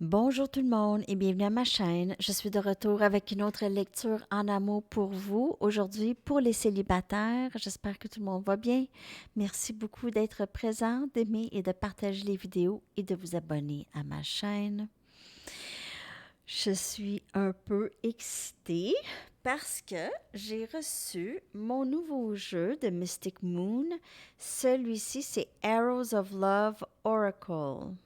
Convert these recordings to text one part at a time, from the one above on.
Bonjour tout le monde et bienvenue à ma chaîne. Je suis de retour avec une autre lecture en amour pour vous. Aujourd'hui, pour les célibataires, j'espère que tout le monde va bien. Merci beaucoup d'être présent, d'aimer et de partager les vidéos et de vous abonner à ma chaîne. Je suis un peu excitée parce que j'ai reçu mon nouveau jeu de Mystic Moon. Celui-ci, c'est Arrows of Love Oracle.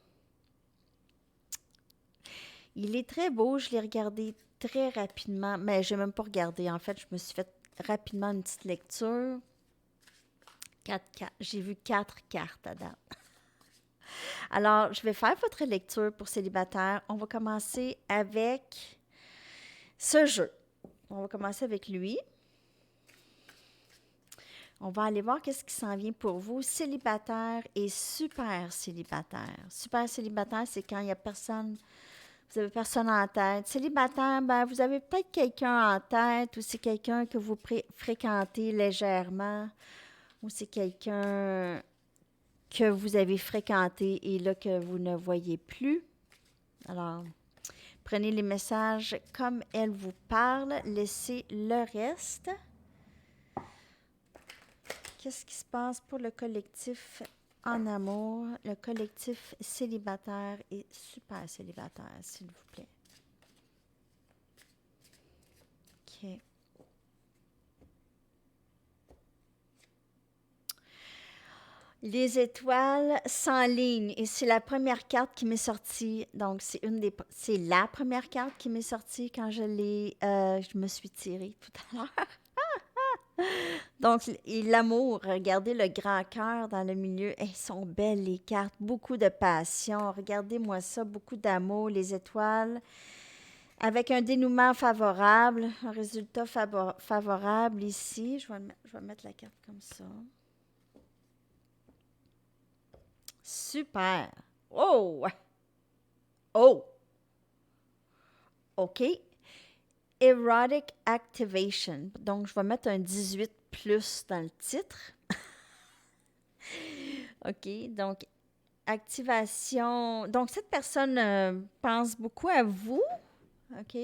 Il est très beau, je l'ai regardé très rapidement, mais je n'ai même pas regardé. En fait, je me suis fait rapidement une petite lecture. J'ai vu 4 cartes à date. Alors, je vais faire votre lecture pour célibataire. On va commencer avec ce jeu. On va commencer avec lui. On va aller voir qu'est-ce qui s'en vient pour vous, célibataire et super célibataire. Super célibataire, c'est quand il n'y a personne. Vous n'avez personne en tête. Célibataire, ben, vous avez peut-être quelqu'un en tête ou c'est quelqu'un que vous fréquentez légèrement ou c'est quelqu'un que vous avez fréquenté et là que vous ne voyez plus. Alors, prenez les messages comme elles vous parlent. Laissez le reste. Qu'est-ce qui se passe pour le collectif en amour, le collectif célibataire et super célibataire, s'il vous plaît? OK. Les étoiles s'enlignent et c'est la première carte qui m'est sortie. Donc, c'est la première carte qui m'est sortie quand je me suis tirée tout à l'heure. Donc, et l'amour, regardez le grand cœur dans le milieu. Elles sont belles les cartes, beaucoup de passion. Regardez-moi ça, beaucoup d'amour, les étoiles. Avec un dénouement favorable, un résultat favorable ici. Je vais mettre la carte comme ça. Super. Oh! Oh! OK. Erotic Activation. Donc, je vais mettre un 18 plus dans le titre. OK. Donc, activation. Donc, cette personne pense beaucoup à vous. OK.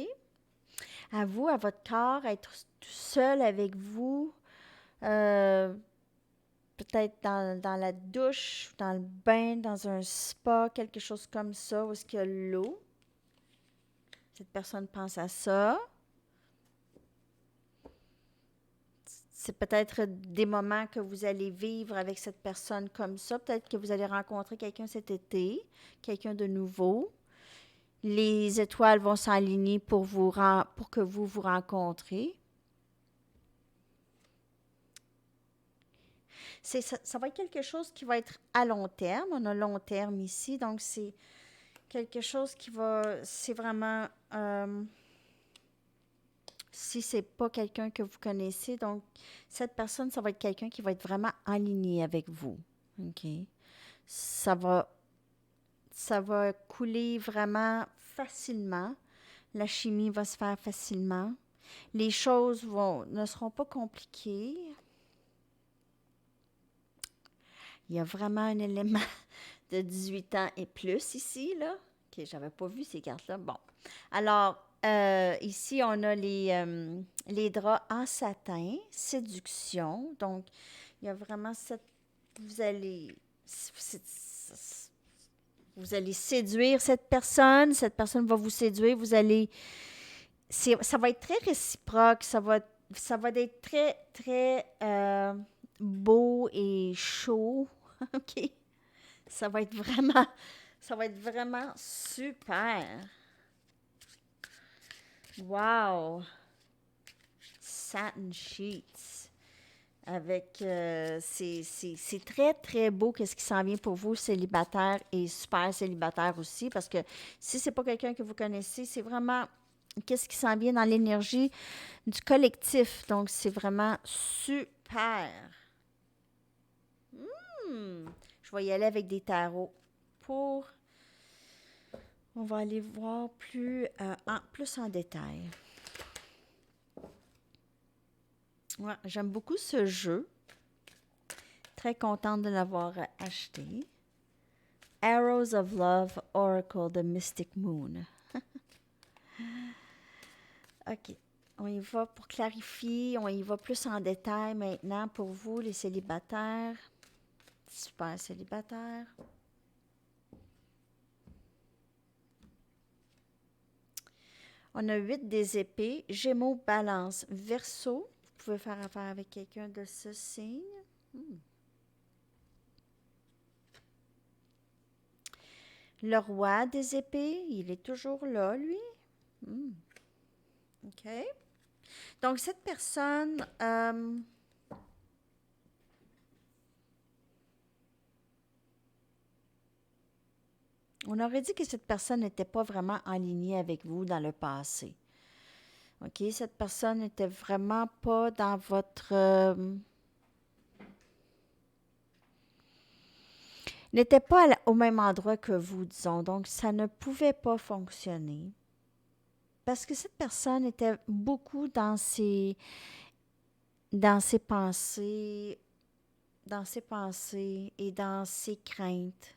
À vous, à votre corps, à être tout seul avec vous. Euh, Peut-être dans la douche, dans le bain, dans un spa, quelque chose comme ça, où est-ce qu'il y a l'eau. Cette personne pense à ça. C'est peut-être des moments que vous allez vivre avec cette personne comme ça. Peut-être que vous allez rencontrer quelqu'un cet été, quelqu'un de nouveau. Les étoiles vont s'aligner pour que vous vous rencontrez. Ça va être quelque chose qui va être à long terme. On a long terme ici, donc c'est quelque chose c'est vraiment, si c'est pas quelqu'un que vous connaissez, donc cette personne, ça va être quelqu'un qui va être vraiment aligné avec vous. OK? Ça va, ça va couler vraiment facilement. La chimie va se faire facilement. Les choses ne seront pas compliquées. Il y a vraiment un élément de 18 ans et plus ici, là. OK, j'avais pas vu ces cartes-là. Bon. Alors, ici, on a les draps en satin, séduction. Donc, il y a vraiment cette... Vous allez... Vous allez séduire cette personne va vous séduire, vous allez... Ça va être très réciproque, ça va être très, très beau et chaud, OK? Ça va être vraiment, ça va être vraiment super. Wow! Satin sheets. Avec, c'est très, très beau qu'est-ce qui s'en vient pour vous, célibataire et super célibataire aussi, parce que si c'est pas quelqu'un que vous connaissez, c'est vraiment qu'est-ce qui s'en vient dans l'énergie du collectif. Donc, c'est vraiment super. Je vais y aller avec des tarots pour... On va aller voir plus en détail. Ouais, j'aime beaucoup ce jeu. Très contente de l'avoir acheté. Arrows of Love Oracle de Mystic Moon. OK. On y va pour clarifier, on y va plus en détail maintenant pour vous, les célibataires. Super célibataires. On a 8 des épées, Gémeaux, Balance, Verseau. Vous pouvez faire affaire avec quelqu'un de ce signe. Le roi des épées, il est toujours là, lui. OK. Donc, cette personne, on aurait dit que cette personne n'était pas vraiment alignée avec vous dans le passé. OK? Cette personne n'était vraiment pas dans votre... n'était pas au même endroit que vous, disons. Donc, ça ne pouvait pas fonctionner. Parce que cette personne était beaucoup dans ses pensées, et dans ses craintes.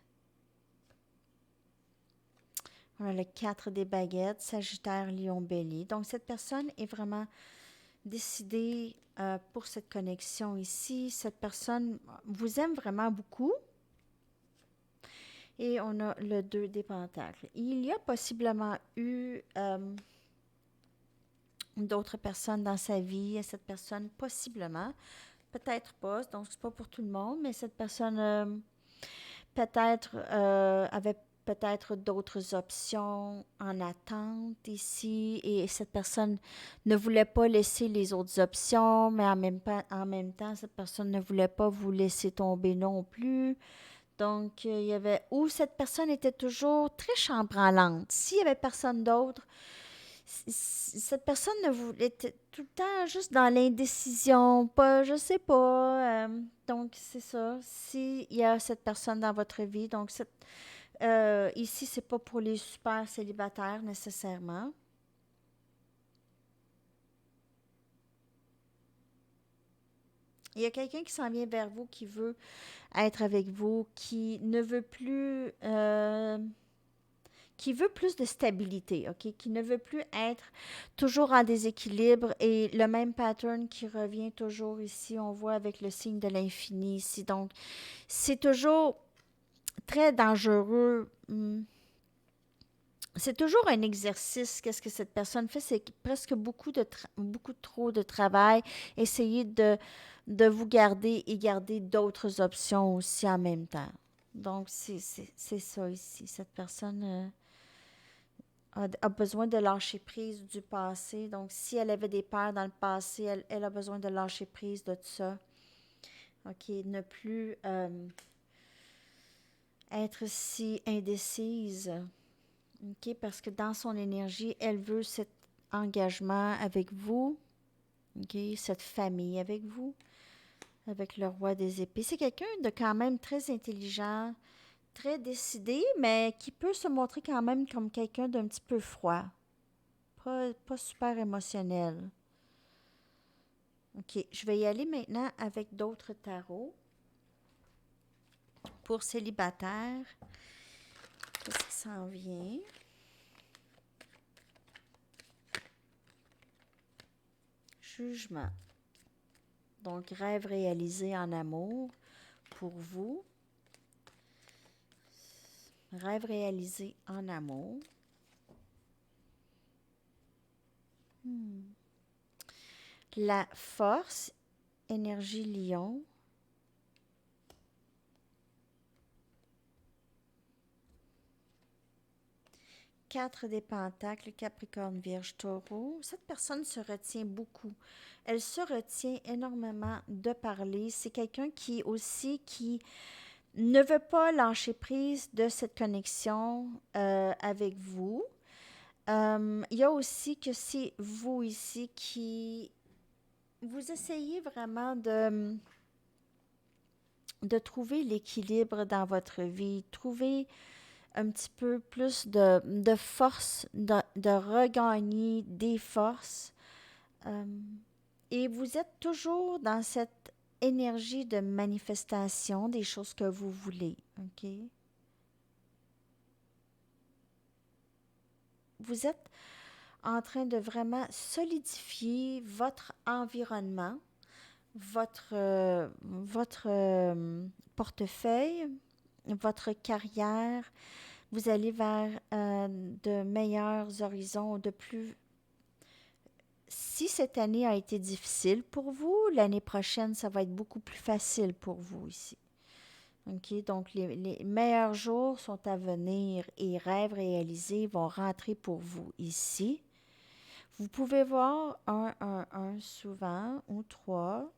On a le 4 des baguettes, Sagittaire, Lion, Bélier. Donc, cette personne est vraiment décidée pour cette connexion ici. Cette personne vous aime vraiment beaucoup. Et on a le 2 des pentacles. Il y a possiblement eu d'autres personnes dans sa vie. Cette personne, possiblement, peut-être pas, donc c'est pas pour tout le monde, mais cette personne peut-être avait peut-être d'autres options en attente ici, et cette personne ne voulait pas laisser les autres options, mais en même temps, cette personne ne voulait pas vous laisser tomber non plus. Donc, il y avait... Ou cette personne était toujours très chambranlante. S'il n'y avait personne d'autre, cette personne ne voulait était tout le temps juste dans l'indécision, pas, je sais pas. Donc, c'est ça. S'il y a cette personne dans votre vie, donc ici, c'est pas pour les super célibataires nécessairement. Il y a quelqu'un qui s'en vient vers vous, qui veut être avec vous, qui ne veut plus... qui veut plus de stabilité, OK? Qui ne veut plus être toujours en déséquilibre, et le même pattern qui revient toujours ici, on voit avec le signe de l'infini ici. Donc, c'est toujours très dangereux. C'est toujours un exercice. Qu'est-ce que cette personne fait? C'est presque beaucoup trop de travail. Essayer de vous garder et garder d'autres options aussi en même temps. Donc, c'est ça ici. Cette personne a besoin de lâcher prise du passé. Donc, si elle avait des peurs dans le passé, elle a besoin de lâcher prise de tout ça. OK, ne plus être si indécise. OK, parce que dans son énergie, elle veut cet engagement avec vous. OK, cette famille avec vous, avec le roi des épées. C'est quelqu'un de quand même très intelligent, très décidé, mais qui peut se montrer quand même comme quelqu'un d'un petit peu froid. Pas super émotionnel. OK, je vais y aller maintenant avec d'autres tarots. Pour célibataires, qu'est-ce qui s'en vient? Jugement. Donc, rêve réalisé en amour pour vous. Rêve réalisé en amour. La force, énergie lion. Quatre des pentacles, Capricorne, Vierge, Taureau. Cette personne se retient beaucoup. Elle se retient énormément de parler. C'est quelqu'un qui ne veut pas lâcher prise de cette connexion avec vous. Il y a aussi que c'est vous ici qui... Vous essayez vraiment de trouver l'équilibre dans votre vie, trouver un petit peu plus de force, de regagner des forces. Et vous êtes toujours dans cette énergie de manifestation des choses que vous voulez. OK? vous êtes en train de vraiment solidifier votre environnement, votre portefeuille, votre carrière. Vous allez vers de meilleurs horizons, de plus. Si cette année a été difficile pour vous, l'année prochaine, ça va être beaucoup plus facile pour vous ici. OK? Donc, les meilleurs jours sont à venir et rêves réalisés vont rentrer pour vous ici. Vous pouvez voir 1 souvent ou 3.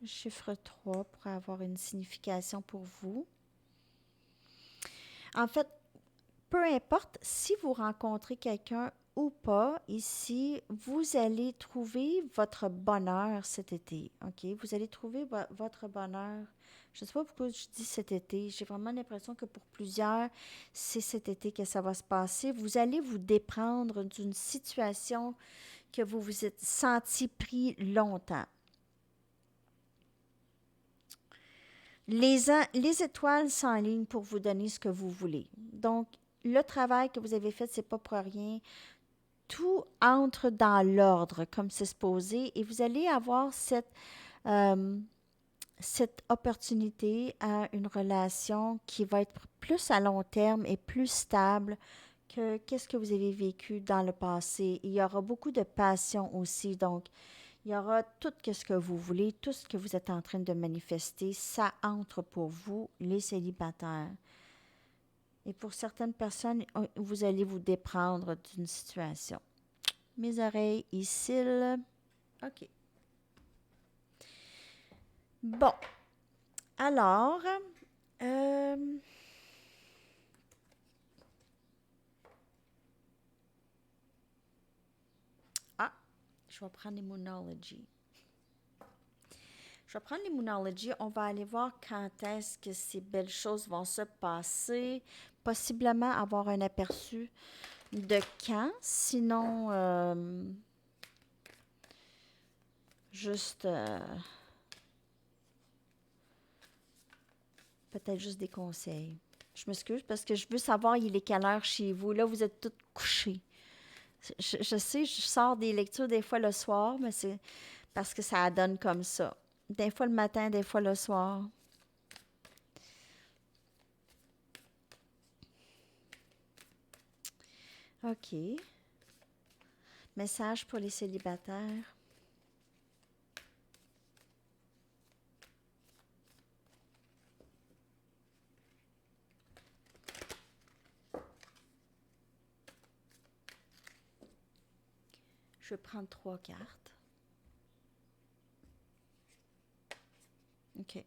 Le chiffre 3 pourrait avoir une signification pour vous. En fait, peu importe si vous rencontrez quelqu'un ou pas, ici, vous allez trouver votre bonheur cet été. OK? Vous allez trouver votre bonheur. Je ne sais pas pourquoi je dis cet été. J'ai vraiment l'impression que pour plusieurs, c'est cet été que ça va se passer. Vous allez vous déprendre d'une situation que vous vous êtes senti pris longtemps. Les étoiles s'enlignent pour vous donner ce que vous voulez. Donc, le travail que vous avez fait, c'est pas pour rien. Tout entre dans l'ordre comme c'est supposé et vous allez avoir euh, cette opportunité à une relation qui va être plus à long terme et plus stable que qu'est-ce que vous avez vécu dans le passé. Il y aura beaucoup de passion aussi, donc il y aura tout ce que vous voulez, tout ce que vous êtes en train de manifester, ça entre pour vous, les célibataires. Et pour certaines personnes, vous allez vous déprendre d'une situation. Mes oreilles ici. OK. Bon. Alors, euh, ah, je vais prendre les Moonology. Je vais prendre les Moonology. On va aller voir quand est-ce que ces belles choses vont se passer. Possiblement avoir un aperçu de quand. Sinon, juste... peut-être juste des conseils. Je m'excuse parce que je veux savoir il est quelle heure chez vous. Là, vous êtes toutes couchées. Je sais, je sors des lectures des fois le soir, mais c'est parce que ça donne comme ça. Des fois le matin, des fois le soir. OK. Message pour les célibataires. Je vais prendre 3 cartes. OK.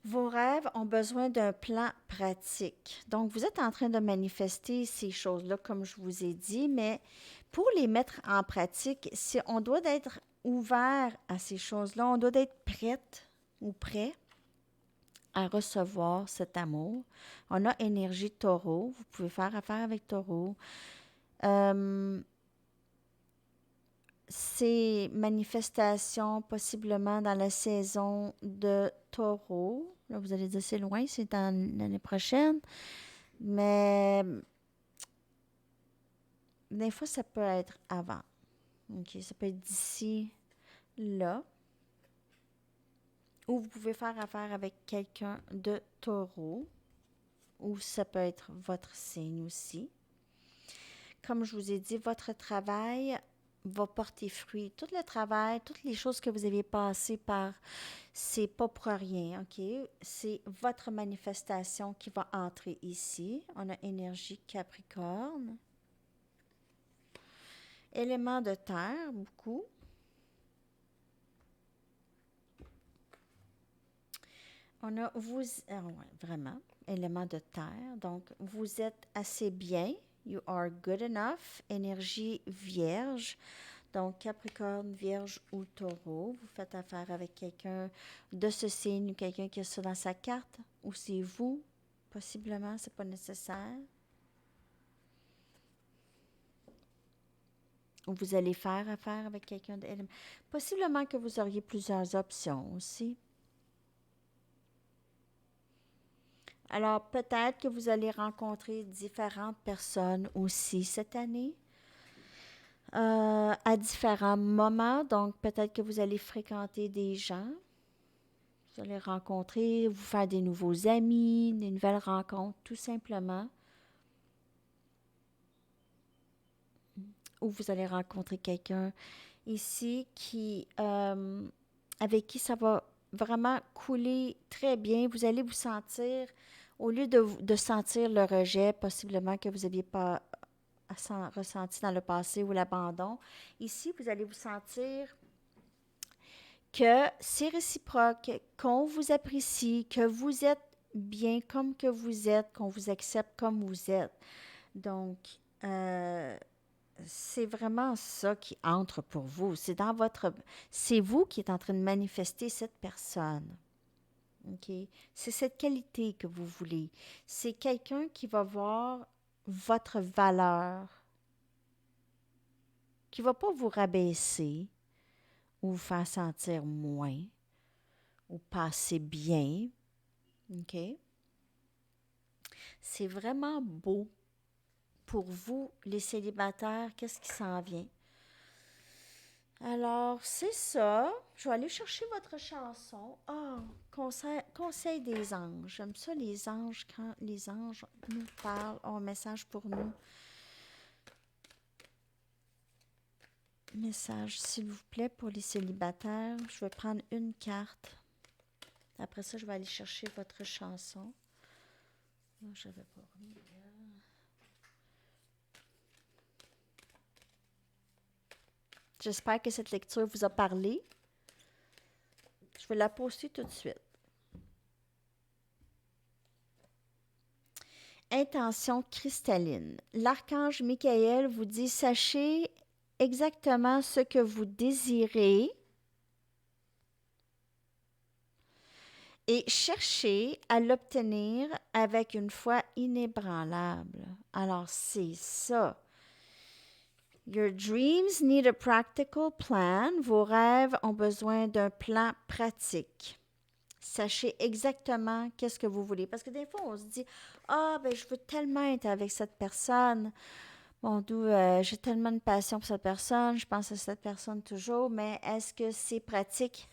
Vos rêves ont besoin d'un plan pratique. Donc, vous êtes en train de manifester ces choses-là, comme je vous ai dit, mais pour les mettre en pratique, on doit être ouvert à ces choses-là, on doit être prête ou prêt à recevoir cet amour. On a énergie taureau, vous pouvez faire affaire avec taureau. Ces manifestations possiblement dans la saison de taureau. Là, vous allez dire c'est loin, c'est dans l'année prochaine. Mais des fois, ça peut être avant. OK, ça peut être d'ici, là. Ou vous pouvez faire affaire avec quelqu'un de taureau. Ou ça peut être votre signe aussi. Comme je vous ai dit, votre travail va porter fruit. Tout le travail, toutes les choses que vous avez passées par, c'est pas pour rien, OK? C'est votre manifestation qui va entrer ici. On a énergie Capricorne. Élément de terre, beaucoup. On a vous, ouais, vraiment, élément de terre. Donc, vous êtes assez bien. You are good enough. Énergie vierge. Donc, Capricorne, Vierge ou Taureau, vous faites affaire avec quelqu'un de ce signe ou quelqu'un qui a ça dans sa carte, ou c'est vous, possiblement, c'est pas nécessaire. Ou vous allez faire affaire avec quelqu'un d'élément. Possiblement que vous auriez plusieurs options aussi. Alors, peut-être que vous allez rencontrer différentes personnes aussi cette année, à différents moments. Donc, peut-être que vous allez fréquenter des gens, vous allez rencontrer, vous faire des nouveaux amis, des nouvelles rencontres, tout simplement. Ou vous allez rencontrer quelqu'un ici avec qui ça va vraiment couler très bien. Vous allez vous sentir, au lieu de sentir le rejet possiblement que vous n'aviez pas ressenti dans le passé ou l'abandon, ici, vous allez vous sentir que c'est réciproque, qu'on vous apprécie, que vous êtes bien comme que vous êtes, qu'on vous accepte comme vous êtes. Donc, euh, c'est vraiment ça qui entre pour vous. C'est vous qui êtes en train de manifester cette personne. OK? C'est cette qualité que vous voulez. C'est quelqu'un qui va voir votre valeur, qui ne va pas vous rabaisser ou vous faire sentir moins ou pas assez bien. OK? C'est vraiment beau pour vous, les célibataires. Qu'est-ce qui s'en vient? Alors, c'est ça. Je vais aller chercher votre chanson. Ah, conseil des anges. J'aime ça, les anges, quand les anges nous parlent, ont un message pour nous. Message, s'il vous plaît, pour les célibataires. Je vais prendre une carte. Après ça, je vais aller chercher votre chanson. Non, j'avais pas remis. J'espère que cette lecture vous a parlé. Je vais la poster tout de suite. Intention cristalline. L'archange Michael vous dit, sachez exactement ce que vous désirez et cherchez à l'obtenir avec une foi inébranlable. Alors, c'est ça. Your dreams need a practical plan. Vos rêves ont besoin d'un plan pratique. Sachez exactement qu'est-ce que vous voulez. Parce que des fois, on se dit, ah, ben, je veux tellement être avec cette personne. Bon, d'où j'ai tellement de passion pour cette personne, je pense à cette personne toujours, mais est-ce que c'est pratique?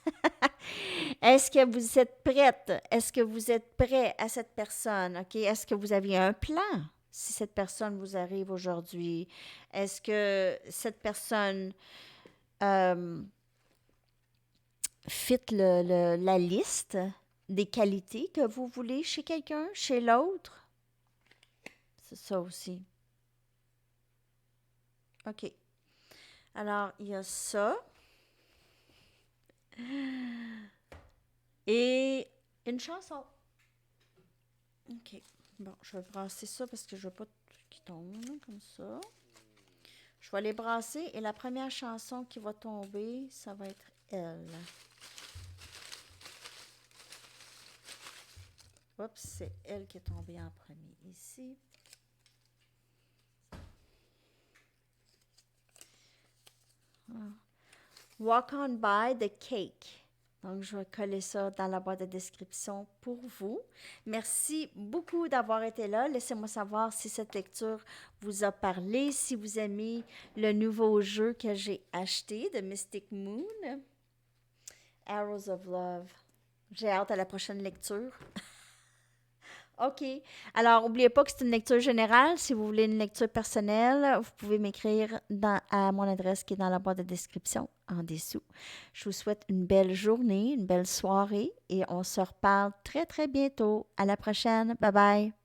Est-ce que vous êtes prête? Est-ce que vous êtes prêt à cette personne? OK? Est-ce que vous aviez un plan si cette personne vous arrive aujourd'hui? Est-ce que cette personne euh, fit la liste des qualités que vous voulez chez quelqu'un, chez l'autre? C'est ça aussi. OK. Alors, il y a ça. Et une chanson. OK. Bon, je vais brasser ça parce que je veux pas qu'il tombe comme ça. Je vais les brasser et la première chanson qui va tomber, ça va être elle. Oups, c'est elle qui est tombée en premier ici. Walk on by the cake. Donc, je vais coller ça dans la boîte de description pour vous. Merci beaucoup d'avoir été là. Laissez-moi savoir si cette lecture vous a parlé, si vous aimez le nouveau jeu que j'ai acheté de Mystic Moon, Arrows of Love. J'ai hâte à la prochaine lecture. OK. Alors, n'oubliez pas que c'est une lecture générale. Si vous voulez une lecture personnelle, vous pouvez m'écrire à mon adresse qui est dans la boîte de description en dessous. Je vous souhaite une belle journée, une belle soirée et on se reparle très, très bientôt. À la prochaine. Bye bye.